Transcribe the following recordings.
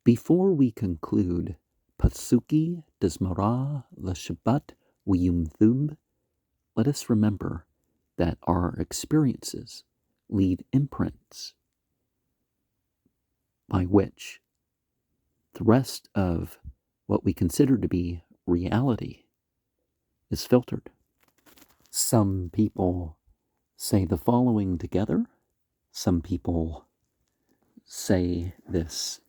Before we conclude Pasuqee Dazimarah Lashabat waYumThub, let us remember that our experiences leave imprints by which the rest of what we consider to be reality is filtered. Some people say the following together. Some people say this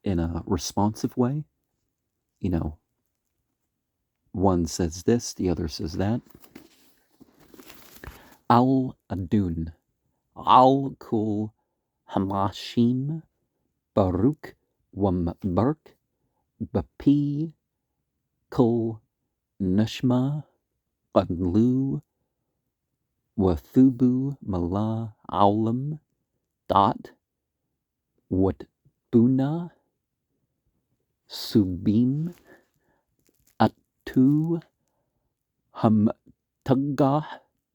in a responsive way. One says this, the other says that. Al-Adun, Al-Kul Hamashim, Baruch Wambark, Bapi Kul Nishma, Qadlu, Wathubu Mala Aulam, Dot, Watbuna, Subim, Atu, Hamtagah,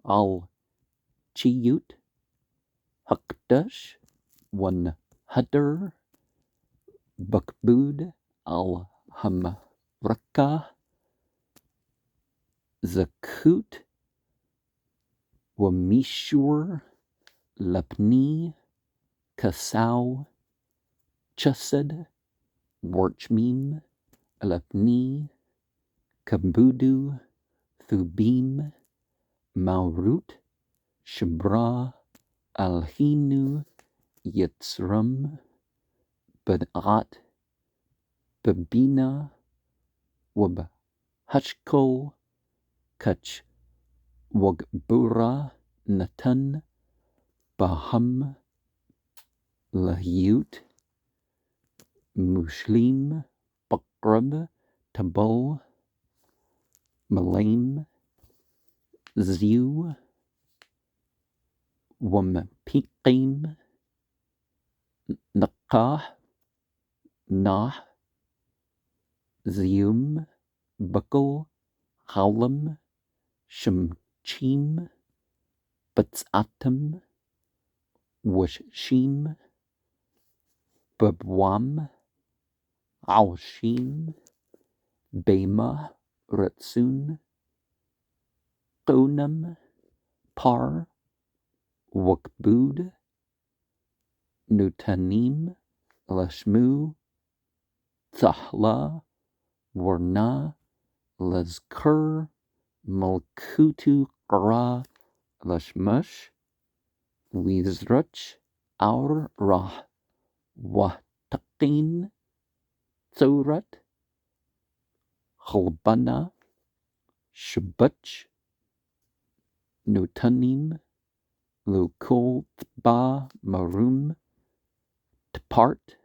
Al-Chiyut, Hakdash, One Hadar, Bakbud, Al-Hamraka, Zakut, Wamishur, Lapni, Kasau, Chesed, Warchmim, Lapni, Kabudu, Thubim, Maurut, Shabra, Alhinu, Yitzram, Badat, Babina, Wabhashkol, Kach, Wagbura, Natan, Baham, Lahyut, Mushlim, Bakrab, Tabul, Malaim, Ziu, Wampikim, Nakah, Nah, Zium, Buckle, Howlam, Shemchim, Batzatum, Washim, Babwam, Alshim, Bema, Ratsun, Qonam, Par, Wakbud, Nutanim, Lashmu, Thahla, Warna, Lazkur, Malkutu Qara, Lashmush, Wizruch, Aur Rah, Wahtaqin, Thorat, Khalbana, Shabuch, Nutanim, Lukol Tba Marum, Tpart,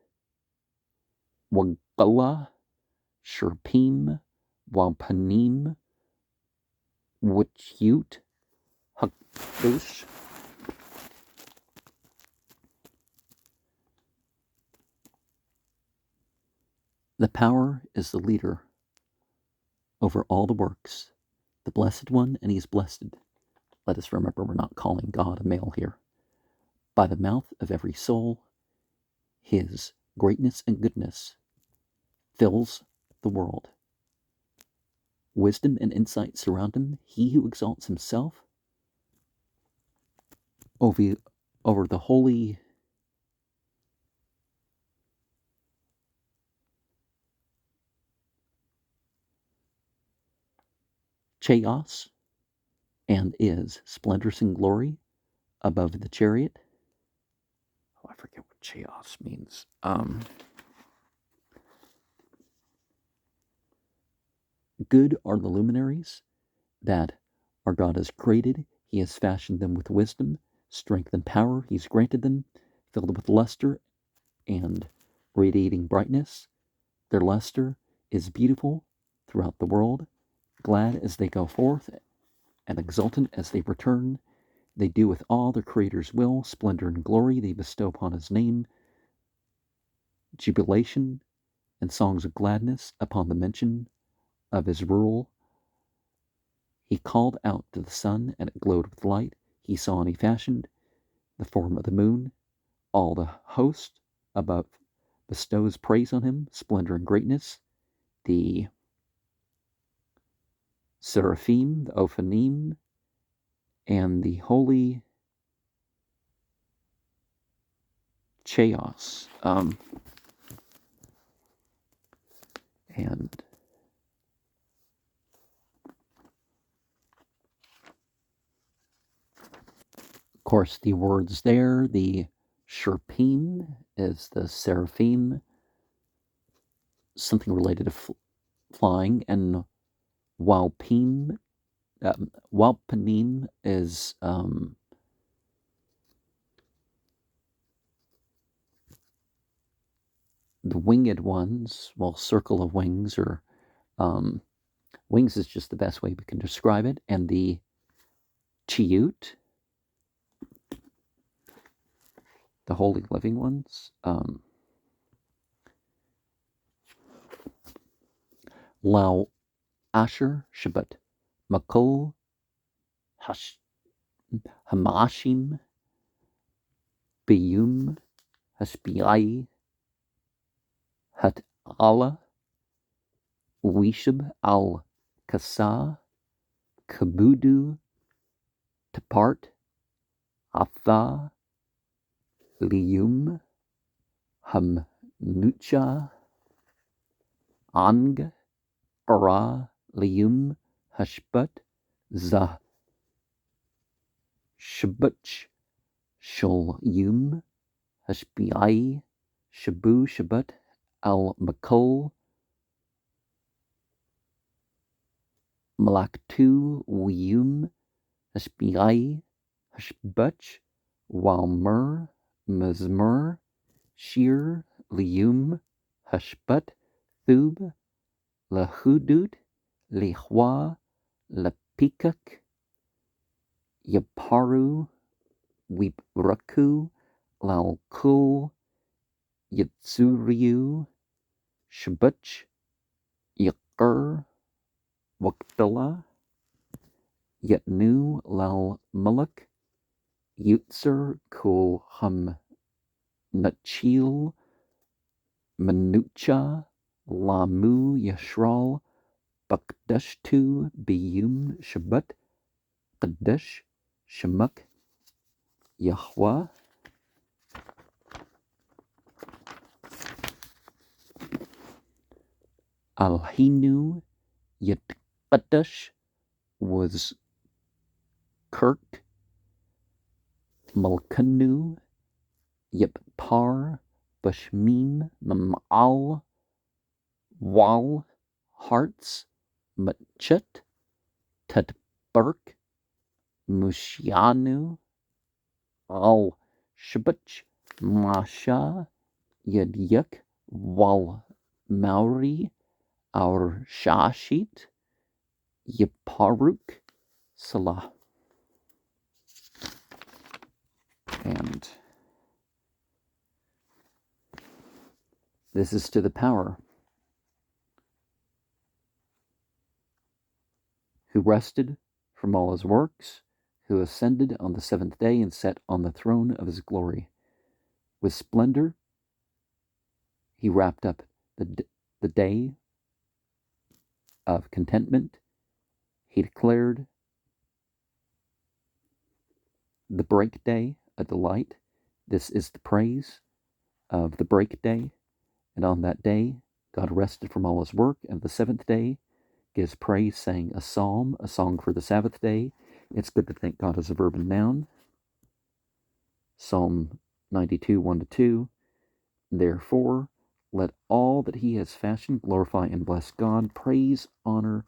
Wagala, Sherpim, Wampanim, Wuthyut, Hakdush, the power is the leader over all the works, the Blessed One, and he is blessed. Let us remember we're not calling God a male here. By the mouth of every soul, his greatness and goodness fills the world. Wisdom and insight surround him. He who exalts himself over the holy chaos and is splendorous in glory above the chariot. Oh, I forget what chaos means. Good are the luminaries that our God has created. He has fashioned them with wisdom, strength, and power. He's granted them, filled with luster and radiating brightness. Their luster is beautiful throughout the world. Glad as they go forth and exultant as they return, they do with all their Creator's will, splendor and glory they bestow upon his name, jubilation and songs of gladness upon the mention of his rule. He called out to the sun, and it glowed with light. He saw and he fashioned the form of the moon. All the host above bestows praise on him, splendor and greatness. The seraphim, the ophanim, and the holy chaos. And of course, the words there, the sherpim is the seraphim, something related to flying, and walpanim is the winged ones. Well, circle of wings, or wings is just the best way we can describe it. And the chiyut, the holy living ones. Lau Asher Shabbat Makol Hamashim Biyum Hashbiai Hat Allah Wishab al Kasa Kabudu Tapart Atha Liyum Hamnucha Ang Ara Liyum Hashbat Zah Shabbat Shol Yum Hashbiai Shabu Shabbat Al Makol Malaktu Wiyum Hashbiai Hashbach Walmer Mezmer Shir Liyum Hashbat Thub Lahudut Lihwa Lapikak Yaparu Wibraku Lalkul Yatsuriu Shabach Yakar Waktala Yatnu Lal Malak Yutzer Qul Nachil Manucha Lamu Yashral Bakdashtu Biyum Shabbat Qadash Shamak Yahweh. Alhinu Yatqadash was Kirk Malkanu Yipar Bashmim Mamal Wal Hearts Machet Tadberk Mushianu Al Shabach Masha Yadyak Wal Mauri Our Shashit Yaparuk Salah. And this is to the power who rested from all his works, who ascended on the seventh day and sat on the throne of his glory. With splendor he wrapped up the day of contentment. He declared the break day a delight. This is the praise of the break day. And on that day, God rested from all his work, and the seventh day gives praise, saying a psalm, a song for the Sabbath day. It's good to thank God as a verb and noun. Psalm 92, 1-2. Therefore, let all that he has fashioned glorify and bless God. Praise, honor,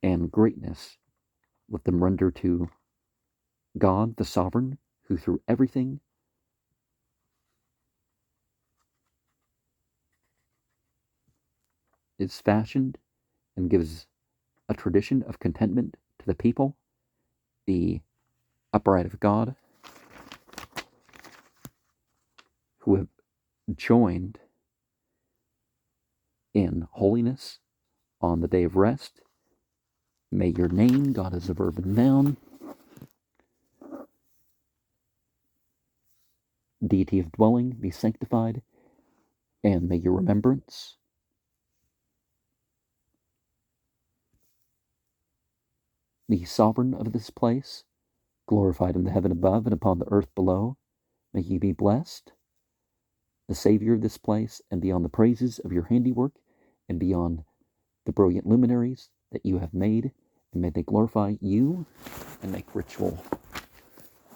and greatness let them render to God, the sovereign, who through everything is fashioned and gives a tradition of contentment to the people, the upright of God, who have joined in holiness on the day of rest. May your name, God as a verb and noun, deity of dwelling, be sanctified. And may your remembrance be sovereign of this place, glorified in the heaven above and upon the earth below. May you be blessed, the Savior of this place, and beyond the praises of your handiwork, and beyond the brilliant luminaries that you have made, and may they glorify you and make ritual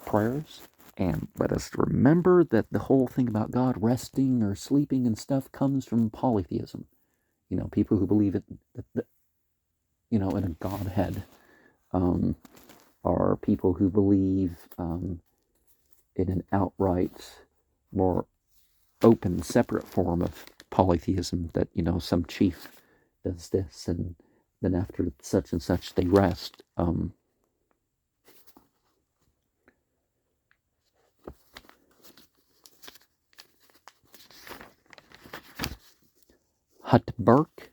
prayers. And let us remember that the whole thing about God resting or sleeping and stuff comes from polytheism. People who believe in a Godhead, are people who believe in an outright, more open, separate form of polytheism, that, some chief does this, and then after such and such they rest. Hutberk,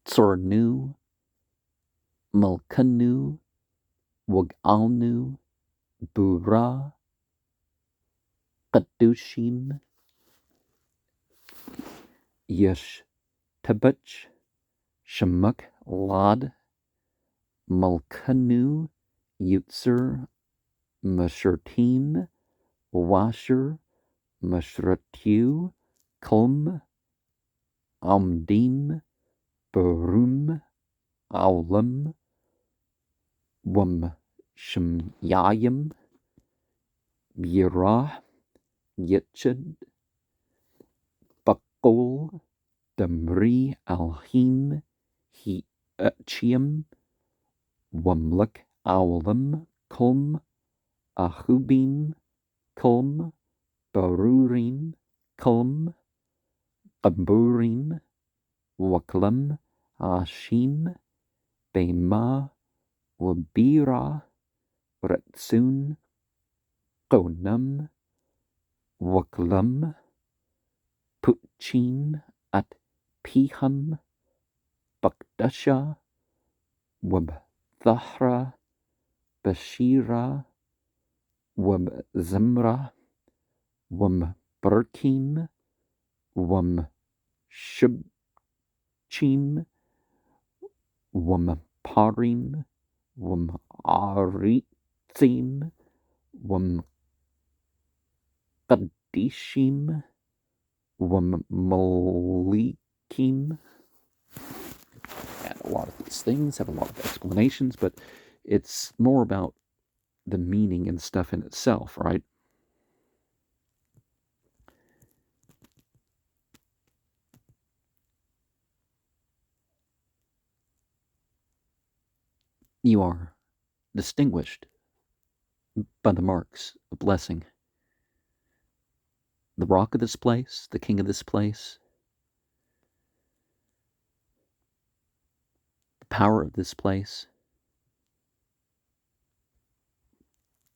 Tsornu, Mulkanu, Wagalnu, Bura, Kadushim, Yesh Tabuch, Shamuk Lad, Mulkanu, Yutzer, Mashurtim, Washer, Mashratiu, Kulm, Amdim, Barum, Aulam, Wum Shemyayim, Yirah, Yitchad, Bakul, Damri, Alhim, Chiam, Wumluk, Aulam, Kulm, Ahubim, Kulm, Barurim, Kulm, Qaburim, Waklam, Ashim, Bema, Wabira, Ratsun, Konam, Waklam, Puchim, At Piham, Bakdasha, Wabthahra, Bashira, Wabzamra, Wamberkim, Wamshubchim, Wamparim, Wamaritzim, Wamqadishim, Wamalikim. And a lot of these things have a lot of explanations, but it's more about the meaning and stuff in itself, right? You are distinguished by the marks of blessing. The rock of this place, the king of this place, the power of this place,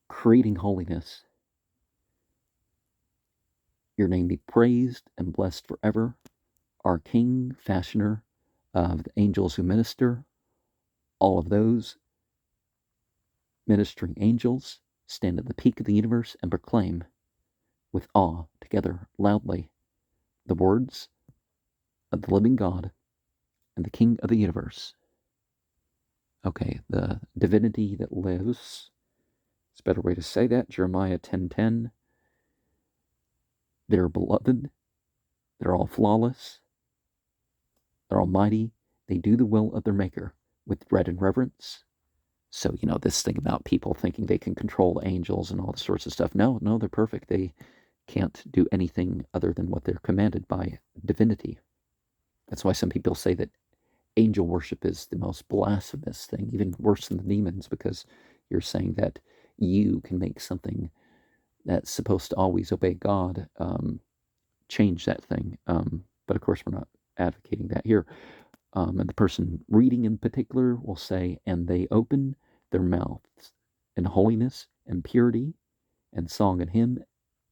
creating holiness. Your name be praised and blessed forever. Our King, fashioner of the angels who minister, all of those ministering angels stand at the peak of the universe and proclaim with awe together loudly the words of the living God and the King of the universe. Okay, the divinity that lives. It's a better way to say that. Jeremiah 10:10. They're beloved. They're all flawless. They're almighty. They do the will of their maker with dread and reverence. So, this thing about people thinking they can control angels and all this sorts of stuff. No, they're perfect. They can't do anything other than what they're commanded by divinity. That's why some people say that angel worship is the most blasphemous thing, even worse than the demons, because you're saying that you can make something that's supposed to always obey God change that thing. But of course, we're not advocating that here. And the person reading in particular will say, and they open their mouths in holiness and purity and song and hymn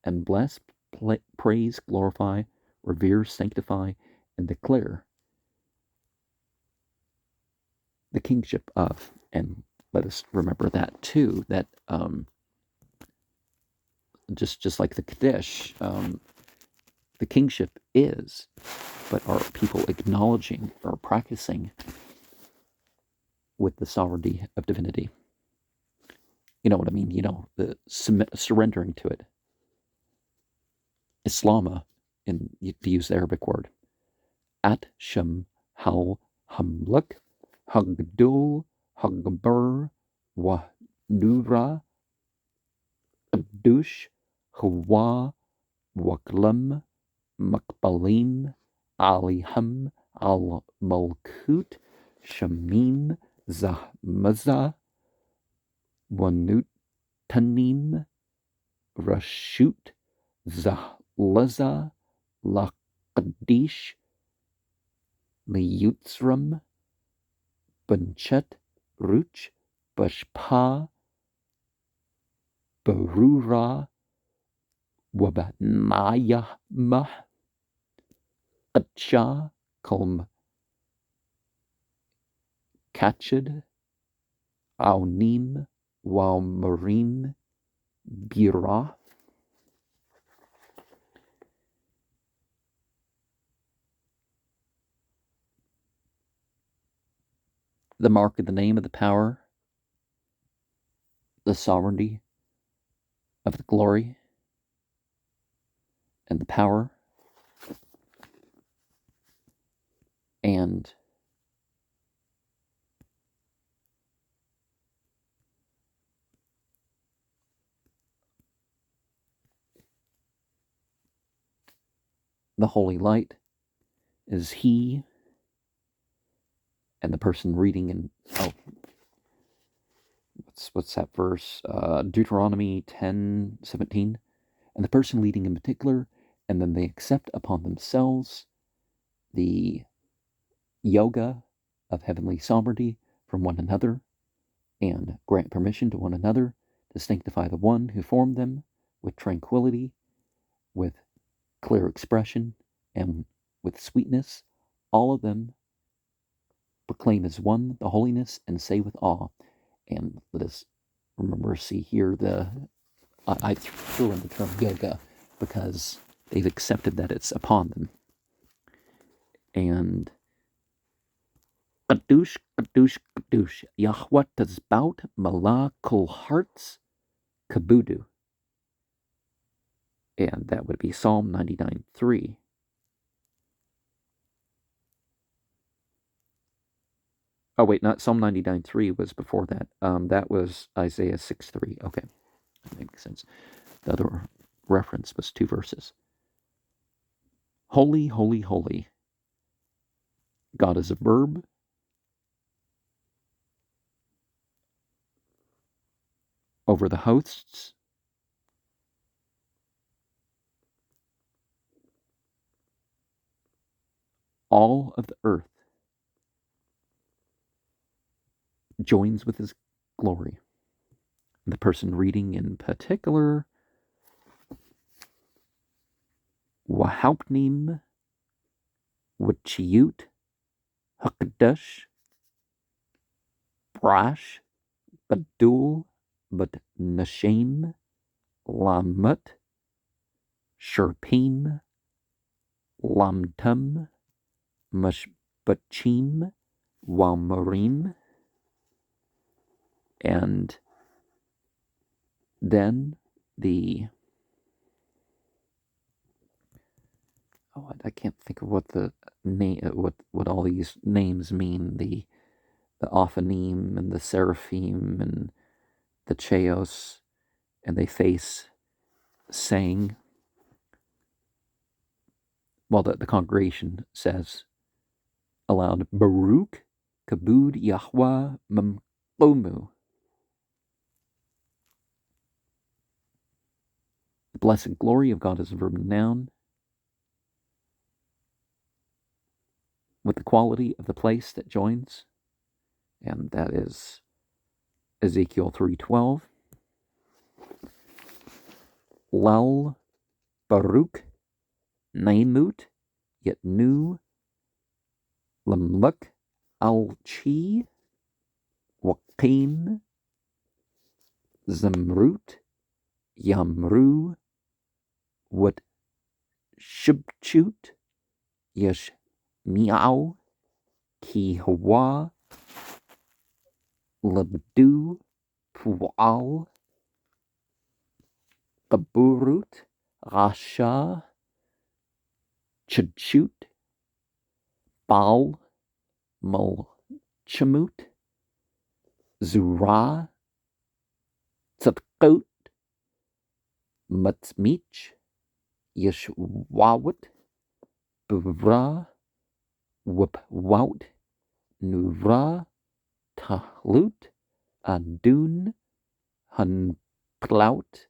and bless, praise, glorify, revere, sanctify, and declare the kingship of. And let us remember that too, that just like the Kaddish, the kingship is, but are people acknowledging or practicing with the sovereignty of divinity? You know what I mean? The surrendering to it. Islama, to use the Arabic word. At Shem Hal Hamluk Hagdul Hagbar Wa Nura Abdush Hawa Waklam Makbalim Aliham Al Malkut Shamim Zahmaza Wanut Tanim Rashut Zahlaza Laqadish Liyutzram Banchet Ruch Bashpa Barura Wabanayamah Qadsha Kolm Kachid Aunim Walmarim Bira. The mark of the name of the power, the sovereignty of the glory, and the power, and the holy light is he, and the person reading in, what's that verse? Deuteronomy 10:17. And the person leading in particular, and then they accept upon themselves the yoga of heavenly sovereignty from one another, and grant permission to one another to sanctify the one who formed them with tranquility, with clear expression, and with sweetness. All of them proclaim as one the holiness and say with awe. And let us remember, see here, I threw in the term yoga because they've accepted that it's upon them. And Kadush, Kadush, Kadush, Yahweh Tazbaut Malah Kol Hearts Kabudu. And that would be Psalm 99:3. Oh, wait, not Psalm 99:3 was before that. That was Isaiah 6:3. Okay, that makes sense. The other reference was 2 verses. Holy, holy, holy. God is a verb. Over the hosts. All of the earth joins with his glory. The person reading in particular, Wahaupnim Wachiut Hakdash Brash Badul But Nashem Lamut Sherpim Lamtum Mashbachim Walmarim. And then I can't think of what the name, what all these names mean. The Ophanim and the Seraphim and the Cheos, and they face saying, well, the congregation says aloud, Baruch Kabud Yahweh Mamkomu. The blessed glory of God is a verb and noun, with the quality of the place that joins, and that is Ezekiel 3:12. Lal Baruch Naimut Yetnu Lamluk Al-Chi Wakim Zamrut Yamru Wat Shubchut Yesh Meow Ki Hawa Labdu Pual Kaburut Rasha Chachut Bal Mulchamut Zura Tzadkut Matzmich Yeshwawut Bra Wupwout Nuvra Tahlut Adun Hunplaut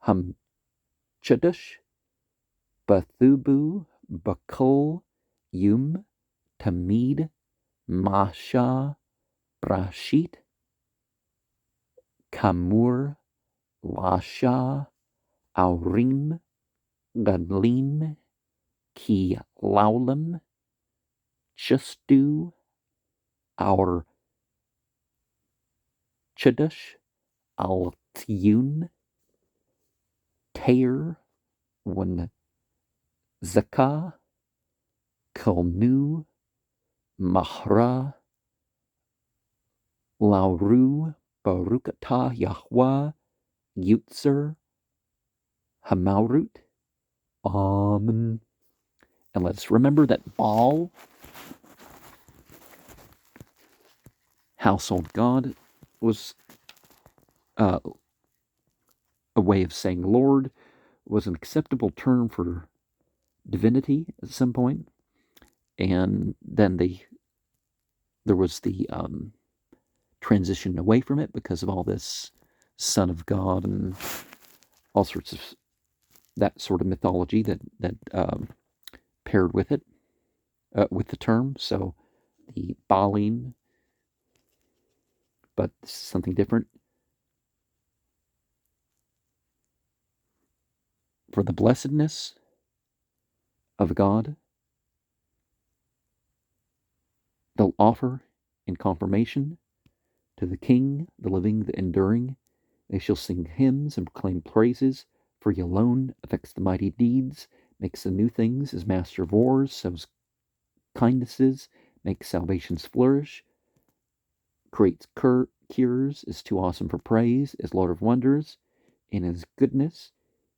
Humchadush Bathubu Bakul Yum Tamid Masha Brashit Kamur Lasha Aurim Gadlim Ki Laulam Chustu Our Chadush Al Tiyun Tair Wan Zakah Kolnu Mahra Lauru Barukata Yahweh Yutzer Hamaurut Amen. And let's remember that Baal, household god, was a way of saying Lord, was an acceptable term for divinity at some point. And then there was the transition away from it because of all this Son of God and all sorts of that sort of mythology that paired with it, with the term. So the Baalim, but this is something different. For the blessedness of God, they'll offer in confirmation to the King, the living, the enduring. They shall sing hymns and proclaim praises, for he alone effects the mighty deeds, makes the new things, is master of wars, sows kindnesses, makes salvations flourish, creates cures, is too awesome for praise, is Lord of wonders. In his goodness,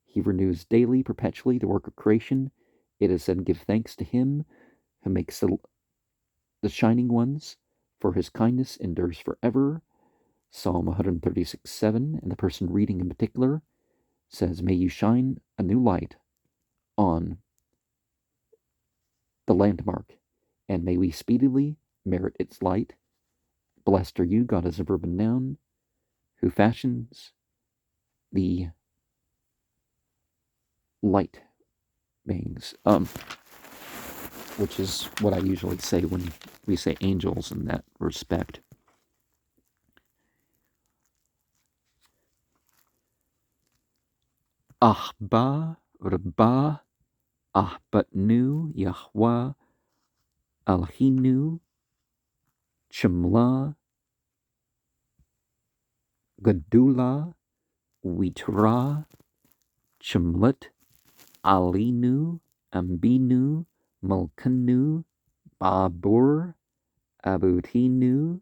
he renews daily, perpetually the work of creation. It is said, give thanks to him who makes the shining ones, for his kindness endures forever. Psalm 136:7, and the person reading in particular says, may you shine a new light on the landmark, and may we speedily merit its light. Blessed are you, God is a verb and noun, who fashions the light beings, which is what I usually say when we say angels in that respect. Ahba, Rabba, Ahbatnu, Yahweh, Alhinu, Chimla, Gadula, Witra, Chimlet, Alinu, Ambinu, Mulkanu, Babur, Abutinu,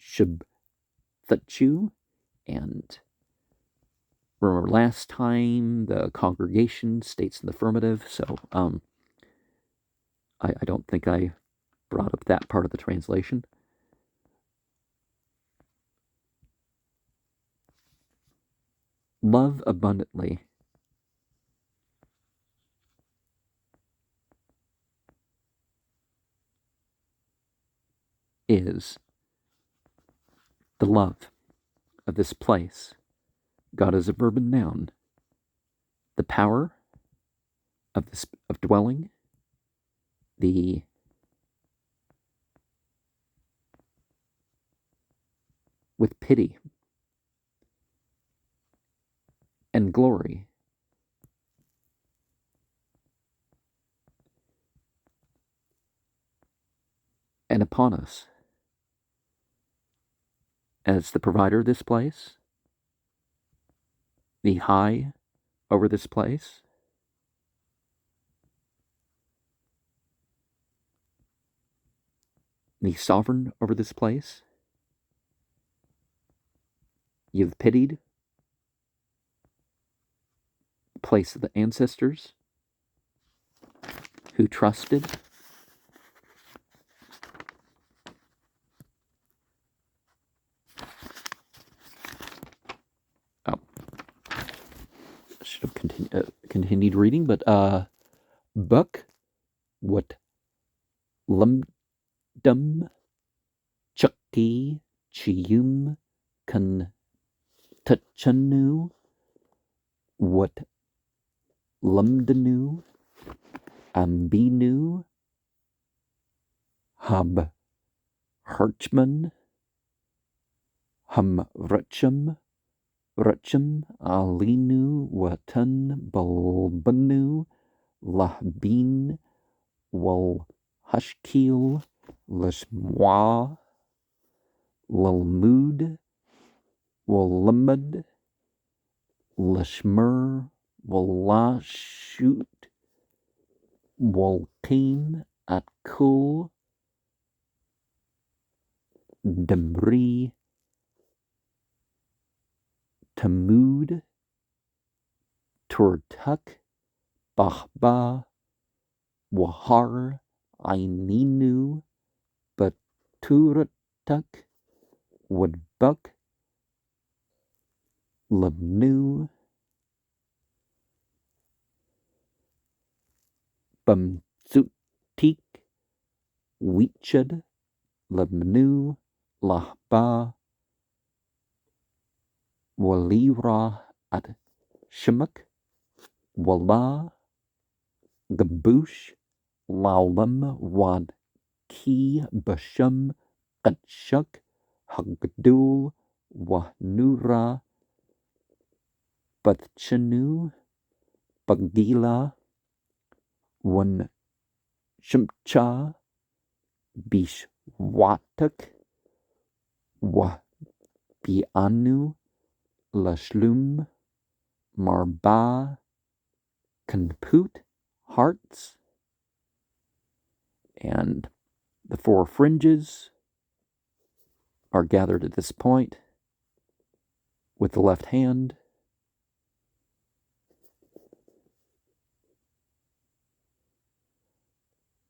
Shabthachu, and remember last time the congregation states in the affirmative, so I don't think I brought up that part of the translation. Love abundantly is the love of this place. God is a verb and noun. The power of dwelling, the with pity and glory, and upon us as the provider of this place, the high over this place, the sovereign over this place. You've pitied the place of the ancestors who trusted. Oh, I should have continued reading, but Buck, what lumdum chucky chium kan tachanu, what lumdanu ambinu hab Herchman, hum Rutchum Alinu Watan Balbanu Lahbin Wal Hushkil Lishmwa Lalmud Walamud Lishmer Walashut Walqim Atkul Damri Tamud Turtuk Bahba Wahar Aininu Baturatuk Woodbuck Labnu Bamsutik Wichad Labnu Lahba Walira at Shemak Wala Gabush Laulam Wad Ki Bashum Qadshuk Hagdul Wahnura Batchanu Bagila Wan Shumcha Bishwatuk Wahbianu Lashlum Marba Kanput Hearts. And the four fringes are gathered at this point with the left hand.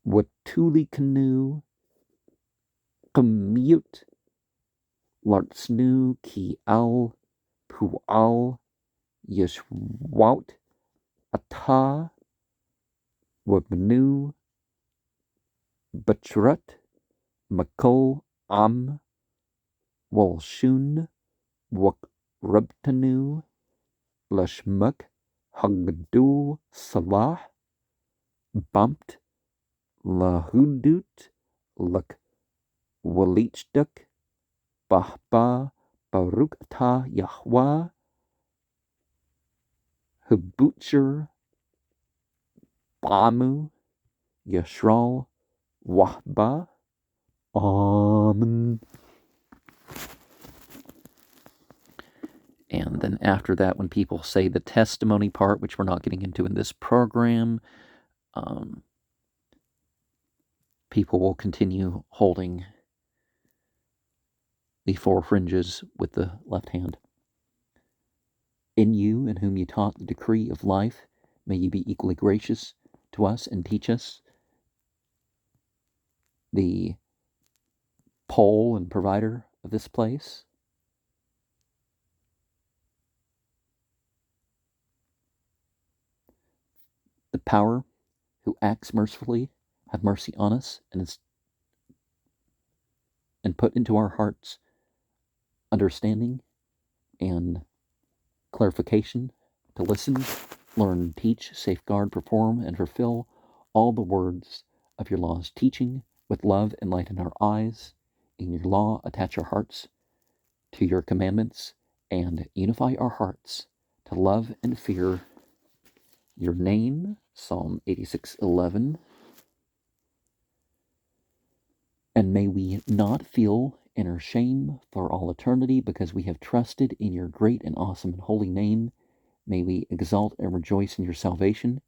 Watuli Canoe Commute Lartsnu Ki Al Pual Yeshwout Ata Wabnu Bachrut Makol Am Walshun Wakrubtanu Lashmuk Hagdul Salah Bumped Lahudut Luk Walichduk Bahba Baruch Ta Yahweh Hubutcher Bamu Yashral Wahba. Amen. And then after that, when people say the testimony part, which we're not getting into in this program, people will continue holding the four fringes with the left hand. In you, in whom you taught the decree of life, may you be equally gracious to us and teach us. The pole and provider of this place. The power who acts mercifully, have mercy on us and put into our hearts understanding and clarification to listen, learn, teach, safeguard, perform, and fulfill all the words of your law's teaching with love enlighten our eyes. In your law, attach our hearts to your commandments and unify our hearts to love and fear your name. Psalm 86:11. And may we not feel inner shame for all eternity because we have trusted in your great and awesome and holy name. May we exalt and rejoice in your salvation.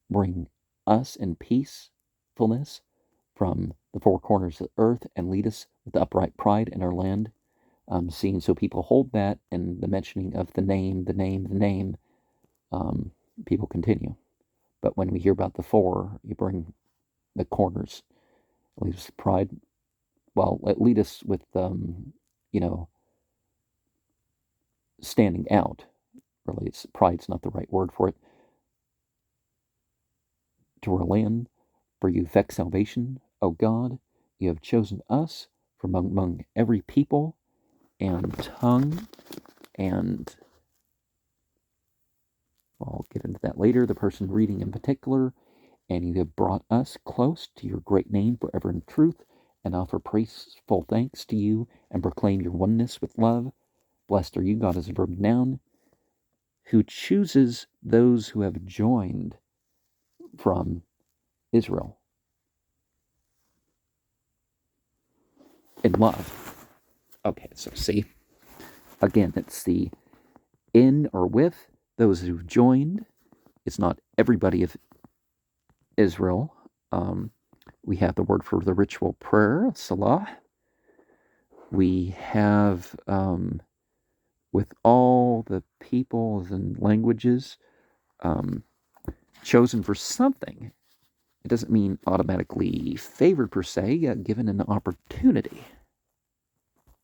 Bring us in peacefulness from the four corners of the earth and lead us with upright pride in our land. Seeing so people hold that, and the mentioning of the name, people continue. But when we hear about the four, you bring the corners, lead us with pride. Well, lead us with, standing out. Really, pride's not the right word for it. To our land, for you effect salvation, O God. You have chosen us from among every people and tongue, and I'll get into that later, the person reading in particular. And you have brought us close to your great name forever in truth, and offer praiseful thanks to you, and proclaim your oneness with love. Blessed are you, God as a verb noun, who chooses those who have joined from Israel in love. Okay, so see, again, it's the in or with those who've joined. It's not everybody of Israel. We have the word for the ritual prayer, salah. We have, with all the peoples and languages, chosen for something. It doesn't mean automatically favored per se, given an opportunity.